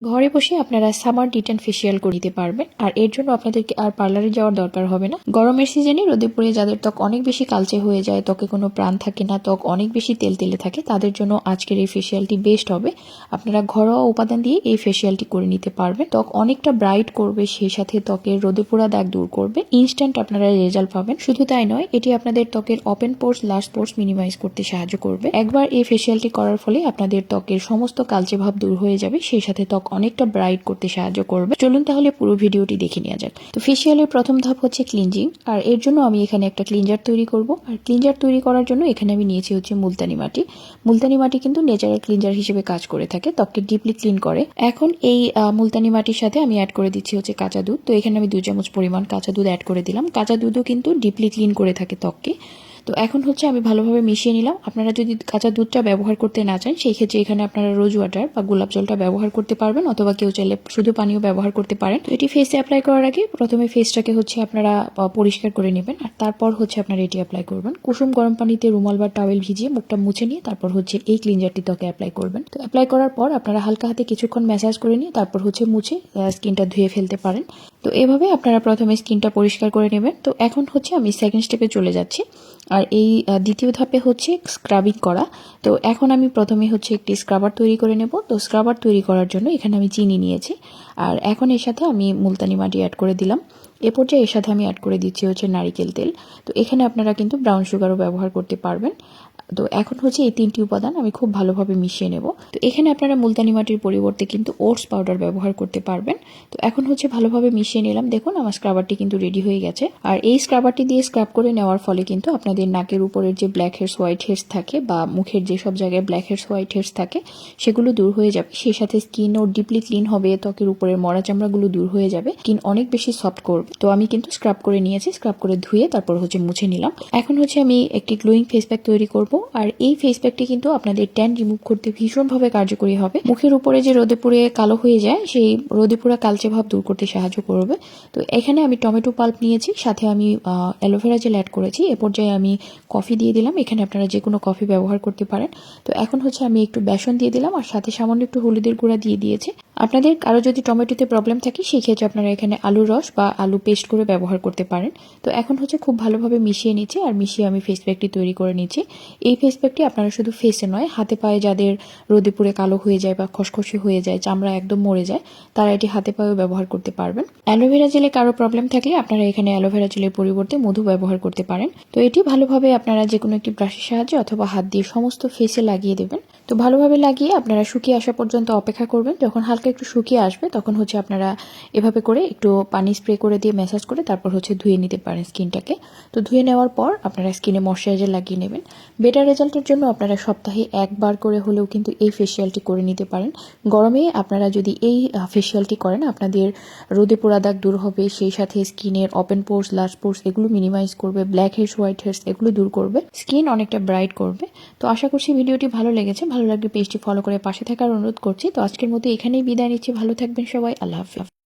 ঘরে বসে আপনারা সামার ডিটেন ফেসিয়াল করে নিতে পারবেন। আর এর জন্য আপনাদেরকে আর পার্লারে যাওয়ার দরকার হবে না। গরমের সিজনে রোদে পড়ে যাদের ত্বক অনেক বেশি কালচে হয়ে যায়, ত্বকে কোনো প্রাণ থাকে না, ত্বক অনেক বেশি তেলতেলে থাকে, তাদের জন্য আজকের এই ফেসিয়ালটি বেস্ট হবে। আপনারা ঘরোয়া উপাদান দিয়ে এই ফেসিয়ালটি করে নিতে পারবেন। ত্বক অনেকটা ব্রাইট করবে, সেই সাথে ত্বকের রোদে পোড়া দাগ দূর করবে। ইনস্ট্যান্ট আপনারা রেজাল্ট পাবেন। শুধু তাই নয়, এটি আপনাদের ত্বকের ওপেন পোর্স, লাস্ট পোর্স মিনিমাইজ করতে সাহায্য করবে। একবার এই ফেসিয়ালটি করার ফলে আপনাদের ত্বকের সমস্ত কালচে ভাব দূর হয়ে যাবে, সেই সাথে ত্বক অনেকটা ব্রাইট করতে সাহায্য করবে। চলুন তাহলে পুরো ভিডিওটি দেখে নেওয়া যাক। তো ফেসিয়ালের প্রথম ধাপ হচ্ছে ক্লিনজিং। আর এর জন্য আমি এখানে একটা ক্লিনজার তৈরি করব। আর ক্লিনজার তৈরি করার জন্য এখানে আমি নিয়েছি হচ্ছে মুলতানি মাটি। মুলতানি মাটি কিন্তু ন্যাচারাল ক্লিনজার হিসেবে কাজ করে থাকে, ত্বককে ডিপলি ক্লিন করে। এখন এই মুলতানি মাটির সাথে আমি অ্যাড করে দিচ্ছি হচ্ছে কাঁচা দুধ। তো এখানে আমি 2 চামচ পরিমাণ কাঁচা দুধ অ্যাড করে দিলাম। কাঁচা দুধও কিন্তু ডিপলি ক্লিন করে থাকে ত্বককে। তো এখন হচ্ছে আমি ভালোভাবে মিশিয়ে নিলাম। আপনারা যদি কাঁচা দুধটা ব্যবহার করতে না চান, সেই ক্ষেত্রে এখানে আপনারা রোজ ওয়াটার বা গোলাপ জলটা ব্যবহার করতে পারবেন, অথবা কেউ চাইলে শুধু পানিও ব্যবহার করতে পারেন। তো এটি ফেসে অ্যাপ্লাই করার আগে প্রথমে ফেসটাকে হচ্ছে আপনারা পরিষ্কার করে নেবেন, আর তারপর হচ্ছে আপনারা এটি অ্যাপ্লাই করবেন। কুসুম গরম পানিতে রুমাল বা টাওয়েল ভিজিয়ে মুখটা মুছে নিয়ে তারপর হচ্ছে এই ক্লিনজারটি ত্বকে অ্যাপ্লাই করবেন। তো অ্যাপ্লাই করার পর আপনারা হালকা হাতে কিছুক্ষণ ম্যাসাজ করে নিয়ে তারপর হচ্ছে মুছে স্কিনটা ধুয়ে ফেলতে পারেন। তো এভাবে আপনারা প্রথমে স্কিনটা পরিষ্কার করে নেবেন। তো এখন হচ্ছে আমি সেকেন্ড স্টেপে চলে যাচ্ছি। আর এই দ্বিতীয় ধাপে হচ্ছে স্ক্রাবিং করা। তো এখন আমি প্রথমে হচ্ছে একটি স্ক্রাবার তৈরি করে নেব। তো স্ক্রাবার তৈরি করার জন্য এখানে আমি চিনি নিয়েছি, আর এখন এর সাথে আমি মুলতানি মাটি অ্যাড করে দিলাম। এ পর্যায়ে এর সাথে আমি অ্যাড করে দিচ্ছি হচ্ছে নারিকেল তেল। তো এখানে আপনারা কিন্তু ব্রাউন সুগারও ব্যবহার করতে পারবেন। তো এখন হচ্ছে এই 3টি উপাদান আমি খুব ভালোভাবে মিশিয়ে নেব। তো এখানে আপনারা মুলতানি মাটির পরিবর্তে কিন্তু ওটস পাউডার ব্যবহার করতে পারবেন। তো এখন হচ্ছে ভালোভাবে মিশিয়ে নিলাম। দেখুন আমার স্ক্রাবারটি কিন্তু রেডি হয়ে গেছে। আর এই স্ক্রাবারটি দিয়ে স্ক্রাব করে নেওয়ার ফলে কিন্তু আপনাদের নাকের উপরের যে ব্ল্যাক হেডস, হোয়াইট হেডস থাকে, বা মুখের যে সব জায়গায় ব্ল্যাক হেডস, হোয়াইট হেডস থাকে, সেগুলো দূর হয়ে যাবে। সেই সাথে স্কিনও ডিপলি ক্লিন হবে, ত্বকের উপরের মরা চামড়াগুলো দূর হয়ে যাবে, স্কিন অনেক বেশি সফট করবে। তো আমি কিন্তু স্ক্রাব করে নিয়েছি, স্ক্রাব করে ধুয়ে তারপর হচ্ছে মুছে নিলাম। এখন হচ্ছে আমি একটি গ্লোয়িং ফেস প্যাক তৈরি করব। আর এই ফেস প্যাকটি কিন্তু আপনাদের ট্যান রিমুভ করতে ভীষণভাবে কার্যকরী হবে। মুখের উপরে যে রোদে পুড়ে কালো হয়ে যায়, সেই রোদে পুড়া কালচে ভাব দূর করতে সাহায্য করবে। তো এখানে আমি টমেটো পাল্প নিয়েছি, সাথে আমি অ্যালোভেরা জেল অ্যাড করেছি। এ পর্যায়ে আমি কফি দিয়ে দিলাম। এখানে আপনারা যে কোনো কফি ব্যবহার করতে পারেন। তো এখন হচ্ছে আমি একটু বেসন দিয়ে দিলাম, আর সাথে সামান্য একটু হলুদের গুঁড়া দিয়ে দিয়েছি। আপনাদের কারো যদি টমেটোতে প্রবলেম থাকে, সেই ক্ষেত্রে আপনারা এখানে আলুর রস বা আলু পেস্ট করে ব্যবহার করতে পারেন। তো এখন হচ্ছে খুব ভালোভাবে মিশিয়ে নিচ্ছি, আর মিশিয়ে আমি ফেস প্যাকটি তৈরি করে নিচ্ছি। এই ফেস প্যাকটি আপনারা শুধু ফেসে নয়, হাতে পায়ে যাদের রোদে পুড়ে কালো হয়ে যায় বা খসখসে হয়ে যায়, চামড়া একদম মরে যায়, তারা এটি হাতে পায়েও ব্যবহার করতে পারবেন। অ্যালোভেরা জেলে কারো প্রবলেম থাকলে আপনারা এখানে অ্যালোভেরা জেলের পরিবর্তে মধু ব্যবহার করতে পারেন। তো এটি ভালোভাবে আপনারা যে কোনো একটি ব্রাশের সাহায্যে অথবা হাত দিয়ে সমস্ত ফেসে লাগিয়ে দেবেন। তো ভালোভাবে লাগিয়ে আপনারা শুকিয়ে আসা পর্যন্ত অপেক্ষা করবেন। যখন হালকা একটু শুকিয়ে আসবে, তখন হচ্ছে আপনারা এভাবে করে একটু পানি স্প্রে করে দিয়ে ম্যাসাজ করে তারপর হচ্ছে ধুয়ে নিতে পারেন স্কিনটাকে। তো ধুয়ে নেওয়ার পর আপনারা স্কিনে ময়শ্চারাইজার লাগিয়ে নেবেন। বেটার রেজাল্টের জন্য আপনারা সপ্তাহে একবার করে হলেও কিন্তু এই ফেসিয়ালটি করে নিতে পারেন। গরমে আপনারা যদি এই ফেসিয়ালটি করেন, আপনাদের রোদে পোড়া দাগ দূর হবে, সেই সাথে স্কিনের ওপেন পোর্স, লাস্ট পোর্স এগুলো মিনিমাইজ করবে, ব্ল্যাক হেডস, হোয়াইট হেডস এগুলো দূর করবে, স্কিন অনেকটা ব্রাইট করবে। তো আশা করছি ভিডিওটি ভালো লেগেছে। ভালো লাগলে পেজটি ফলো করে পাশে থাকার অনুরোধ করছি। তো আজকের মতো এখানেই বিদায় নিচ্ছি। ভালো থাকবেন সবাই। আল্লাহ হাফেজ।